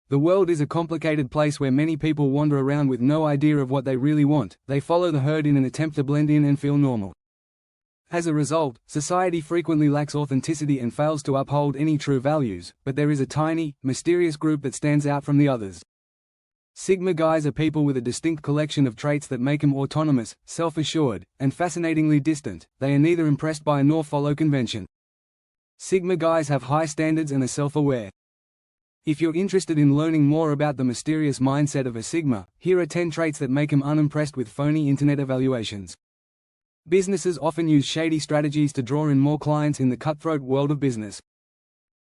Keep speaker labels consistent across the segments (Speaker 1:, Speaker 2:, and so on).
Speaker 1: The world is a complicated place where many people wander around with no idea of what they really want. They follow the herd in an attempt to blend in and feel normal. As a result, society frequently lacks authenticity and fails to uphold any true values, but there is a tiny, mysterious group that stands out from the others. Sigma guys are people with a distinct collection of traits that make them autonomous, self-assured, and fascinatingly distant. They are neither impressed by nor follow convention. Sigma guys have high standards and are self-aware. If you're interested in learning more about the mysterious mindset of a Sigma, here are 10 traits that make them unimpressed with phony internet evaluations. Businesses often use shady strategies to draw in more clients in the cutthroat world of business.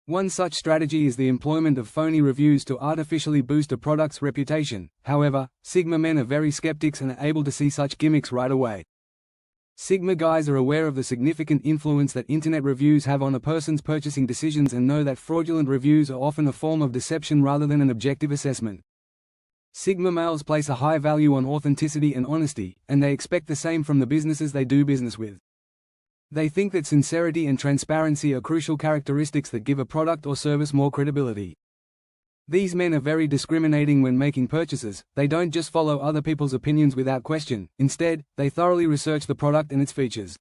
Speaker 1: One such strategy is the employment of phony reviews to artificially boost a product's reputation. However, Sigma men are very skeptics and are able to see such gimmicks right away. Sigma guys are aware of the significant influence that internet reviews have on a person's purchasing decisions and know that fraudulent reviews are often a form of deception rather than an objective assessment. Sigma males place a high value on authenticity and honesty, and they expect the same from the businesses they do business with. They think that sincerity and transparency are crucial characteristics that give a product or service more credibility. These men are very discriminating when making purchases. They don't just follow other people's opinions without question. Instead, they thoroughly research the product and its features.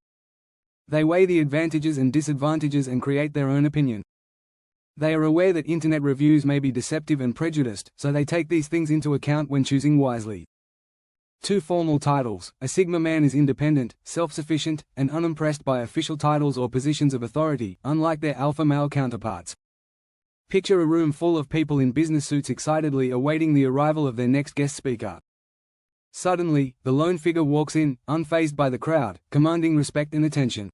Speaker 1: They weigh the advantages and disadvantages and create their own opinion. They are aware that internet reviews may be deceptive and prejudiced, so they take these things into account when choosing wisely. 2 formal titles. A Sigma man is independent, self-sufficient, and unimpressed by official titles or positions of authority, unlike their alpha male counterparts. Picture a room full of people in business suits excitedly awaiting the arrival of their next guest speaker. Suddenly, the lone figure walks in, unfazed by the crowd, commanding respect and attention.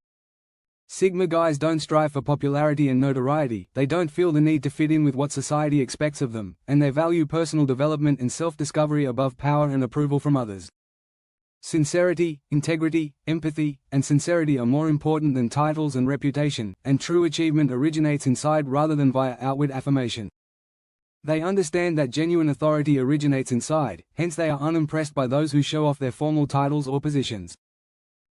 Speaker 1: Sigma guys don't strive for popularity and notoriety. They don't feel the need to fit in with what society expects of them, and they value personal development and self-discovery above power and approval from others. Sincerity, integrity, empathy, and sincerity are more important than titles and reputation, and true achievement originates inside rather than via outward affirmation. They understand that genuine authority originates inside, hence they are unimpressed by those who show off their formal titles or positions.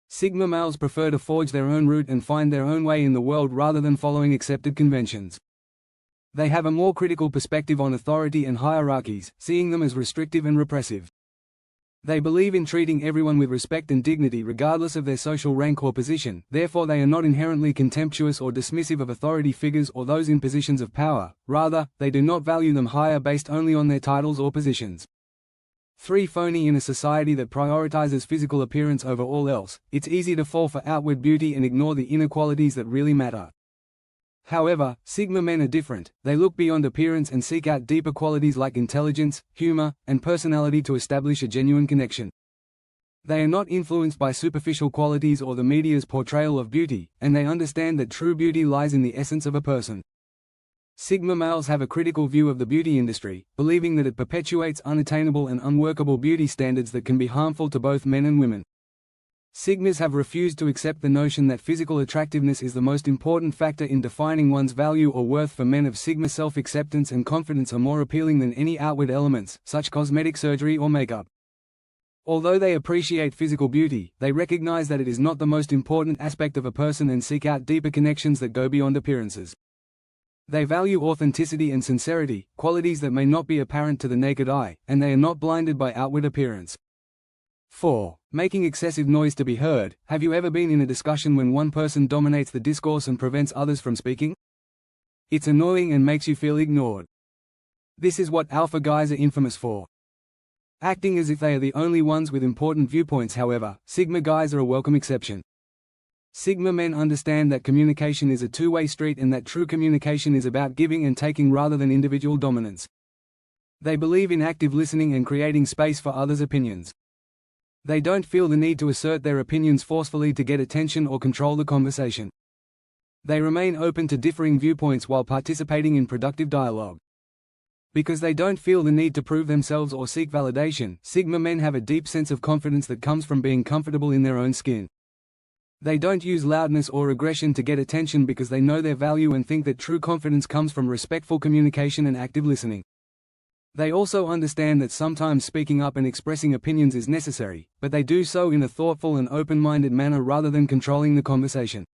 Speaker 1: Sigma males prefer to forge their own route and find their own way in the world rather than following accepted conventions. They have a more critical perspective on authority and hierarchies, seeing them as restrictive and repressive. They believe in treating everyone with respect and dignity regardless of their social rank or position, therefore they are not inherently contemptuous or dismissive of authority figures or those in positions of power. Rather, they do not value them higher based only on their titles or positions. 3. Phony. In a society that prioritizes physical appearance over all else, it's easy to fall for outward beauty and ignore the inner qualities that really matter. However, Sigma men are different. They look beyond appearance and seek out deeper qualities like intelligence, humor, and personality to establish a genuine connection. They are not influenced by superficial qualities or the media's portrayal of beauty, and they understand that true beauty lies in the essence of a person. Sigma males have a critical view of the beauty industry, believing that it perpetuates unattainable and unworkable beauty standards that can be harmful to both men and women. Sigmas have refused to accept the notion that physical attractiveness is the most important factor in defining one's value or worth. For men of Sigma, self-acceptance and confidence are more appealing than any outward elements, such cosmetic surgery or makeup. Although they appreciate physical beauty, they recognize that it is not the most important aspect of a person and seek out deeper connections that go beyond appearances. They value authenticity and sincerity, qualities that may not be apparent to the naked eye, and they are not blinded by outward appearance. 4. Making excessive noise to be heard. Have you ever been in a discussion when one person dominates the discourse and prevents others from speaking? It's annoying and makes you feel ignored. This is what alpha guys are infamous for. Acting as if they are the only ones with important viewpoints. However, Sigma guys are a welcome exception. Sigma men understand that communication is a two-way street and that true communication is about giving and taking rather than individual dominance. They believe in active listening and creating space for others' opinions. They don't feel the need to assert their opinions forcefully to get attention or control the conversation. They remain open to differing viewpoints while participating in productive dialogue. Because they don't feel the need to prove themselves or seek validation, Sigma men have a deep sense of confidence that comes from being comfortable in their own skin. They don't use loudness or aggression to get attention because they know their value and think that true confidence comes from respectful communication and active listening. They also understand that sometimes speaking up and expressing opinions is necessary, but they do so in a thoughtful and open-minded manner rather than controlling the conversation.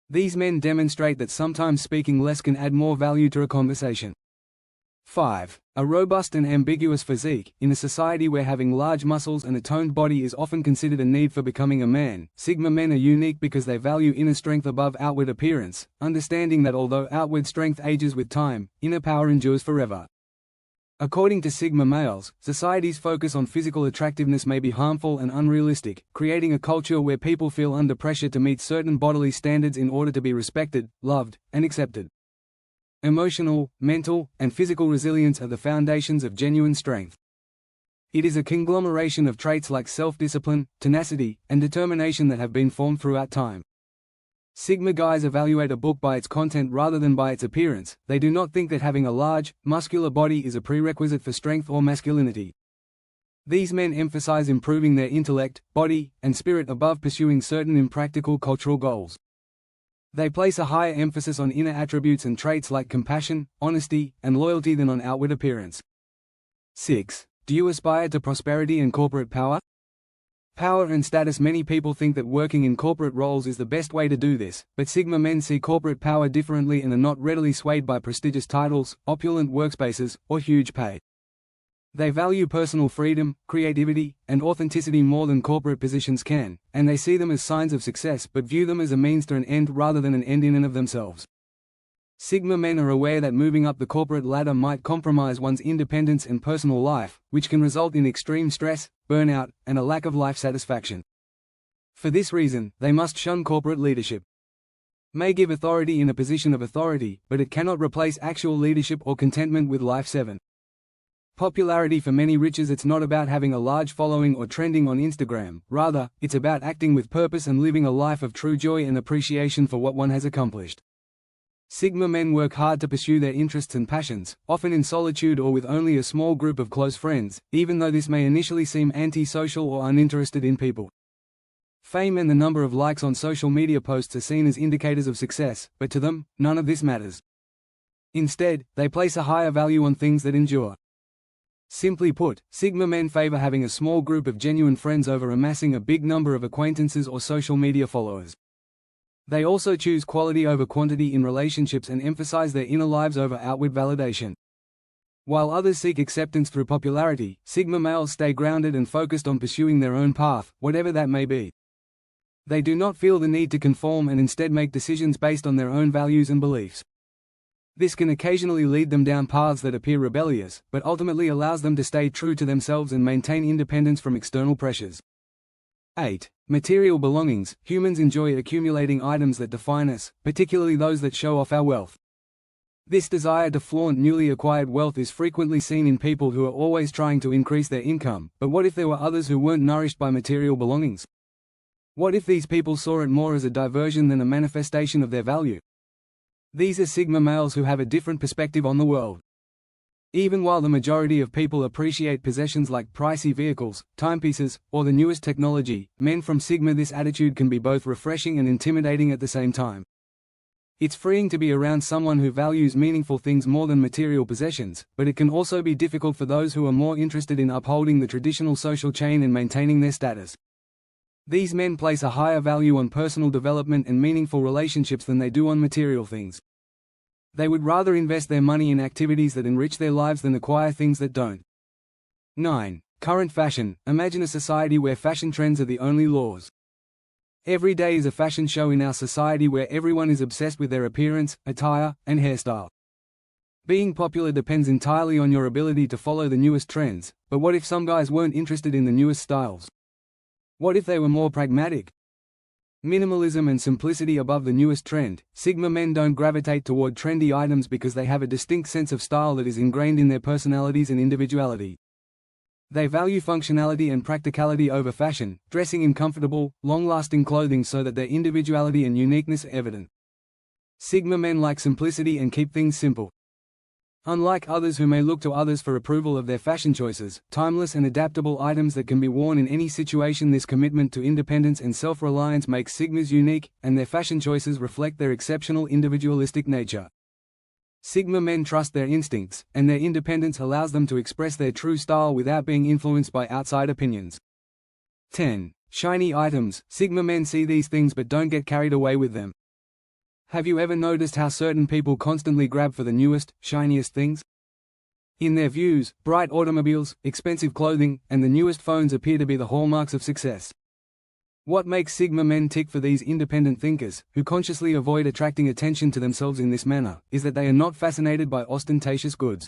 Speaker 1: These men demonstrate that sometimes speaking less can add more value to a conversation. 5. A robust and ambiguous physique. In a society where having large muscles and a toned body is often considered a need for becoming a man, Sigma men are unique because they value inner strength above outward appearance, understanding that although outward strength ages with time, inner power endures forever. According to Sigma males, society's focus on physical attractiveness may be harmful and unrealistic, creating a culture where people feel under pressure to meet certain bodily standards in order to be respected, loved, and accepted. Emotional, mental, and physical resilience are the foundations of genuine strength. It is a conglomeration of traits like self-discipline, tenacity, and determination that have been formed throughout time. Sigma guys evaluate a book by its content rather than by its appearance. They do not think that having a large, muscular body is a prerequisite for strength or masculinity. These men emphasize improving their intellect, body, and spirit above pursuing certain impractical cultural goals. They place a higher emphasis on inner attributes and traits like compassion, honesty, and loyalty than on outward appearance. 6. Do you aspire to prosperity and corporate power? Power and status. Many people think that working in corporate roles is the best way to do this, but Sigma men see corporate power differently and are not readily swayed by prestigious titles, opulent workspaces, or huge pay. They value personal freedom, creativity, and authenticity more than corporate positions can, and they see them as signs of success but view them as a means to an end rather than an end in and of themselves. Sigma men are aware that moving up the corporate ladder might compromise one's independence and personal life, which can result in extreme stress, burnout, and a lack of life satisfaction. For this reason, they must shun corporate leadership. May give authority in a position of authority, but it cannot replace actual leadership or contentment with life. 7. Popularity. For many riches, it's not about having a large following or trending on Instagram, rather, it's about acting with purpose and living a life of true joy and appreciation for what one has accomplished. Sigma men work hard to pursue their interests and passions, often in solitude or with only a small group of close friends, even though this may initially seem anti-social or uninterested in people. Fame and the number of likes on social media posts are seen as indicators of success, but to them, none of this matters. Instead, they place a higher value on things that endure. Simply put, Sigma men favor having a small group of genuine friends over amassing a big number of acquaintances or social media followers. They also choose quality over quantity in relationships and emphasize their inner lives over outward validation. While others seek acceptance through popularity, Sigma males stay grounded and focused on pursuing their own path, whatever that may be. They do not feel the need to conform and instead make decisions based on their own values and beliefs. This can occasionally lead them down paths that appear rebellious, but ultimately allows them to stay true to themselves and maintain independence from external pressures. 8. Material belongings. Humans enjoy accumulating items that define us, particularly those that show off our wealth. This desire to flaunt newly acquired wealth is frequently seen in people who are always trying to increase their income, but what if there were others who weren't nourished by material belongings? What if these people saw it more as a diversion than a manifestation of their value? These are Sigma males who have a different perspective on the world. Even while the majority of people appreciate possessions like pricey vehicles, timepieces, or the newest technology, men from Sigma this attitude can be both refreshing and intimidating at the same time. It's freeing to be around someone who values meaningful things more than material possessions, but it can also be difficult for those who are more interested in upholding the traditional social chain and maintaining their status. These men place a higher value on personal development and meaningful relationships than they do on material things. They would rather invest their money in activities that enrich their lives than acquire things that don't. 9. Current fashion. Imagine a society where fashion trends are the only laws. Every day is a fashion show in our society where everyone is obsessed with their appearance, attire, and hairstyle. Being popular depends entirely on your ability to follow the newest trends, but what if some guys weren't interested in the newest styles? What if they were more pragmatic? Minimalism and simplicity above the newest trend. Sigma men don't gravitate toward trendy items because they have a distinct sense of style that is ingrained in their personalities and individuality. They value functionality and practicality over fashion, dressing in comfortable, long-lasting clothing so that their individuality and uniqueness are evident. Sigma men like simplicity and keep things simple. Unlike others who may look to others for approval of their fashion choices, timeless and adaptable items that can be worn in any situation, this commitment to independence and self-reliance makes Sigmas unique, and their fashion choices reflect their exceptional individualistic nature. Sigma men trust their instincts, and their independence allows them to express their true style without being influenced by outside opinions. 10. Shiny items. Sigma men see these things but don't get carried away with them. Have you ever noticed how certain people constantly grab for the newest, shiniest things? In their views, bright automobiles, expensive clothing, and the newest phones appear to be the hallmarks of success. What makes Sigma men tick for these independent thinkers, who consciously avoid attracting attention to themselves in this manner, is that they are not fascinated by ostentatious goods.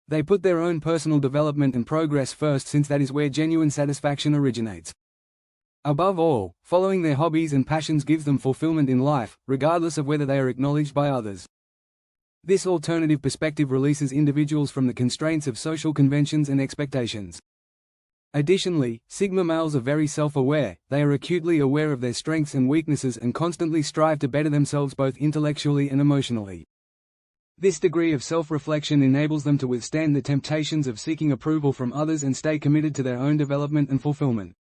Speaker 1: They put their own personal development and progress first, since that is where genuine satisfaction originates. Above all, following their hobbies and passions gives them fulfillment in life, regardless of whether they are acknowledged by others. This alternative perspective releases individuals from the constraints of social conventions and expectations. Additionally, Sigma males are very self-aware. They are acutely aware of their strengths and weaknesses and constantly strive to better themselves both intellectually and emotionally. This degree of self-reflection enables them to withstand the temptations of seeking approval from others and stay committed to their own development and fulfillment.